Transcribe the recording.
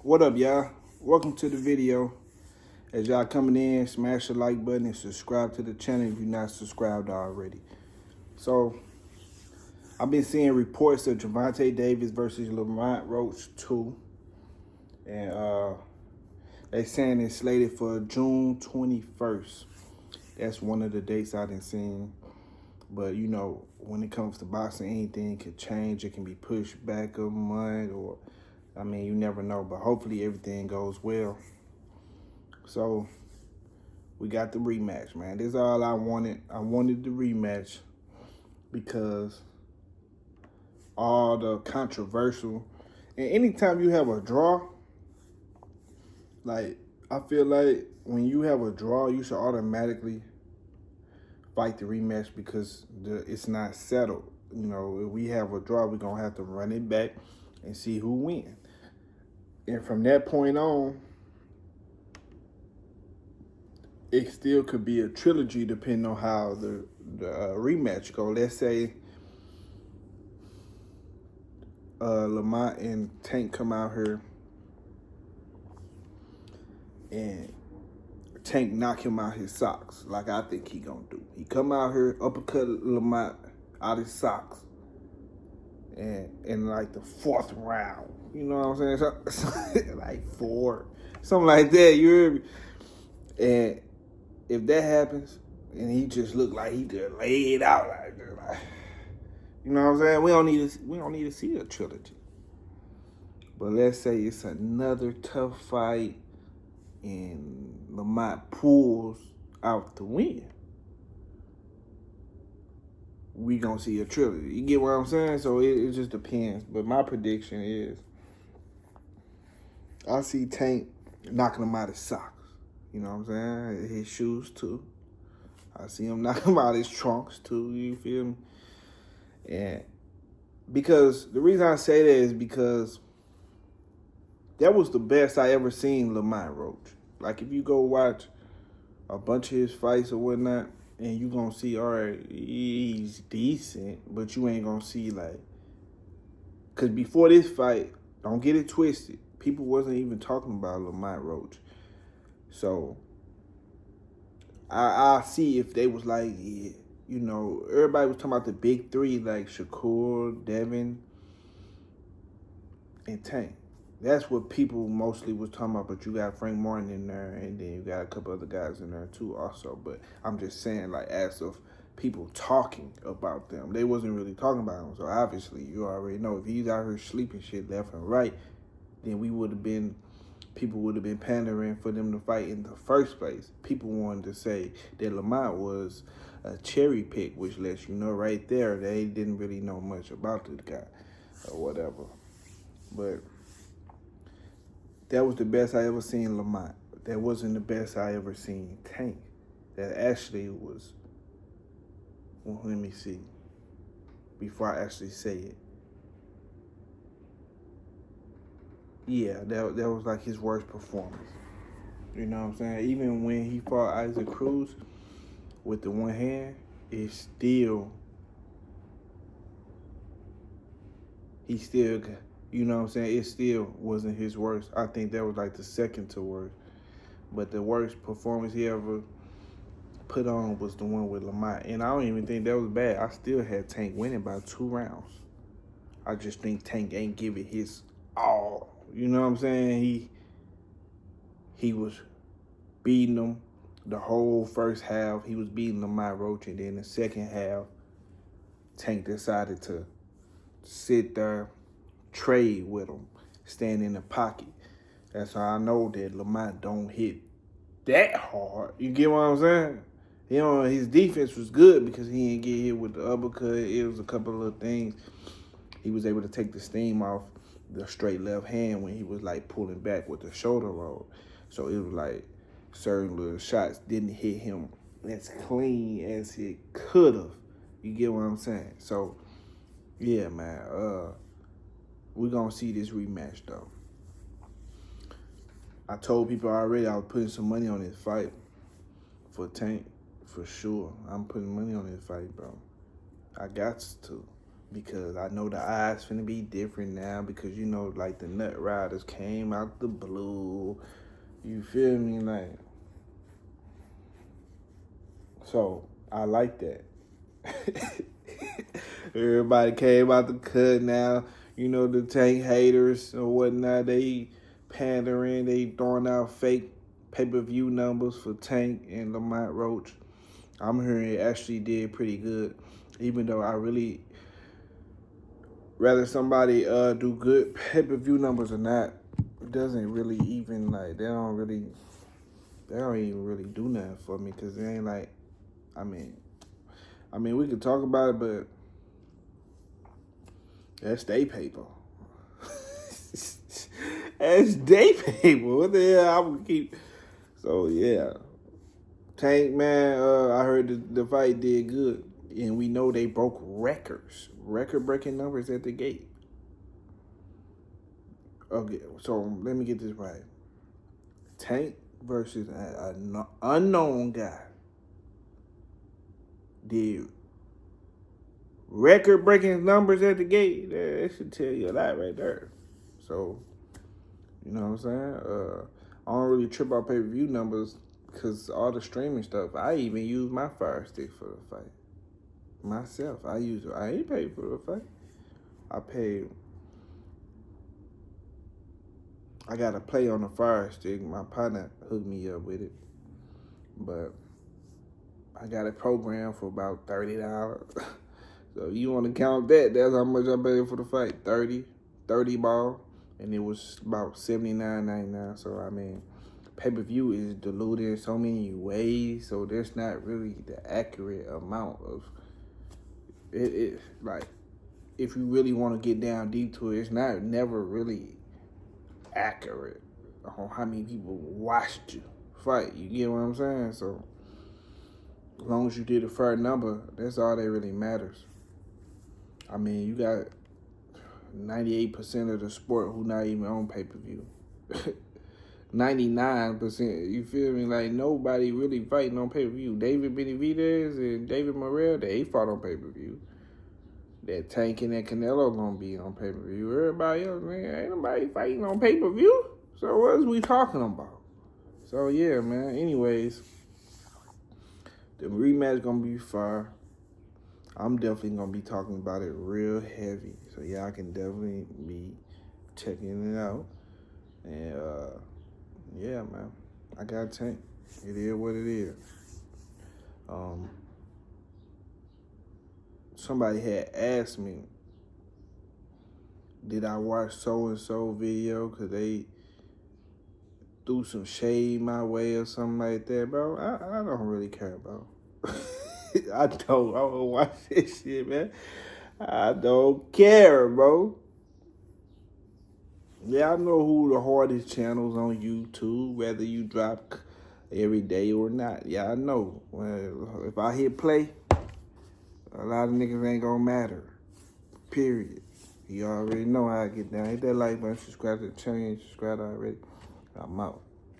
What up, y'all? Welcome to the video. As y'all coming in, smash the like button and subscribe to the channel if you're not subscribed already. So, I've been seeing reports of Gervonta Davis versus Lamont Roach 2. And they saying it's slated for June 21st. That's one of the dates I've been seeing. But, you know, when it comes to boxing, anything could change. It can be pushed back a month or, I mean, you never know. But hopefully everything goes well. So, we got the rematch, man. This is all I wanted. I wanted the rematch because all the controversial. And anytime you have a draw, like, I feel like when you have a draw, you should automatically fight the rematch because it's not settled. You know, if we have a draw, we're going to have to run it back and see who wins. And from that point on, it still could be a trilogy depending on how the rematch go. Let's say Lamont and Tank come out here and Tank knock him out his socks, like I think he gonna do. He come out here, uppercut Lamont out his socks, and in like the fourth round, you know what I'm saying? So, like four, something like that. You hear me? And if that happens, and he just look like he just laid out like that, like, you know what I'm saying? We don't need to see a trilogy. But let's say it's another tough fight, and Lamont pulls out the win. We gonna see a trilogy. You get what I'm saying? So it just depends. But my prediction is I see Tank knocking him out his socks. You know what I'm saying? His shoes too. I see him knocking him out his trunks too. You feel me? And because the reason I say that is because that was the best I ever seen Lamont Roach. Like, if you go watch a bunch of his fights or whatnot, and you gonna see, all right, he's decent, but you ain't gonna see, like, because before this fight, don't get it twisted, people wasn't even talking about Lamont Roach. So, I see if they was like, yeah, you know, everybody was talking about the big three, like Shakur, Devin, and Tank. That's what people mostly was talking about, but you got Frank Martin in there, and then you got a couple other guys in there too also. But I'm just saying, like, as of people talking about them, they wasn't really talking about them. So obviously, you already know, if he's out here sleeping shit left and right, then people would have been pandering for them to fight in the first place. People wanted to say that Lamont was a cherry pick, which lets you know right there they didn't really know much about the guy or whatever. But that was the best I ever seen Lamont. That wasn't the best I ever seen Tank. That actually was, well, let me see, before I actually say it. Yeah, that was like his worst performance. You know what I'm saying? Even when he fought Isaac Cruz with the one hand, he still, you know what I'm saying? It still wasn't his worst. I think that was like the second to worst. But the worst performance he ever put on was the one with Lamont. And I don't even think that was bad. I still had Tank winning by 2 rounds. I just think Tank ain't give it his all. You know what I'm saying? He was beating him the whole first half. He was beating Lamont Roach. And then the second half, Tank decided to sit there, trade with him, stand in the pocket. That's how I know that Lamont don't hit that hard. You get what I'm saying? You know, his defense was good because he didn't get hit with the uppercut. It was a couple of things. He was able to take the steam off the straight left hand when he was like pulling back with the shoulder roll. So it was like certain little shots didn't hit him as clean as it could have. You get what I'm saying? So, yeah, man. We're going to see this rematch, though. I told people already I was putting some money on this fight for Tank, for sure. I'm putting money on this fight, bro. I got to. because I know the odds finna be different now because, you know, like the Nut Riders came out the blue. You feel me? Like, so I like that. Everybody came out the cut now. You know, the Tank haters or whatnot, they pandering, they throwing out fake pay-per-view numbers for Tank and Lamont Roach. I'm hearing it actually did pretty good, even though I really rather somebody do good pay-per-view numbers or not. It doesn't really even, like, they don't even really do nothing for me because it ain't like, I mean, we could talk about it, but that's they paper. That's they paper. What the hell? I'm gonna keep. So yeah, Tank, man. I heard the fight did good, and we know they broke record-breaking numbers at the gate. Okay, so let me get this right. Tank versus an unknown guy did record-breaking numbers at the gate. That should tell you a lot right there. So, you know what I'm saying? I don't really trip out pay-per-view numbers because all the streaming stuff, I even use my Fire Stick for the fight. Myself, I ain't paid for the fight. I got to play on the Fire Stick. My partner hooked me up with it. But I got it programmed for about $30. So you want to count that, that's how much I paid for the fight. 30 ball. And it was about $79.99. So I mean, pay-per-view is diluted in so many ways, so there's not really the accurate amount of it. Like, if you really want to get down deep to it, it's never really accurate on how many people watched you fight. You get what I'm saying? So as long as you did a fair number, that's all that really matters. I mean, you got 98% of the sport who not even on pay-per-view. 99%, you feel me? Like, nobody really fighting on pay-per-view. David Benavidez and David Morrell, they fought on pay-per-view. That Tank and that Canelo gonna be on pay-per-view. Everybody else, man, ain't nobody fighting on pay-per-view. So what is we talking about? So yeah, man. Anyways, the rematch gonna be fire. I'm definitely gonna be talking about it real heavy. So yeah, I can definitely be checking it out. And yeah, man, I got Tank. It is what it is. Somebody had asked me, did I watch so-and-so video because they threw some shade my way or something like that, bro? I don't really care, bro. I don't watch this shit, man. I don't care, bro. Yeah, I know who the hardest channels on YouTube, whether you drop every day or not. Yeah, I know. Well, if I hit play, a lot of niggas ain't gonna matter. Period. You already know how I get down. Hit that like button, subscribe to the channel, subscribe already. I'm out.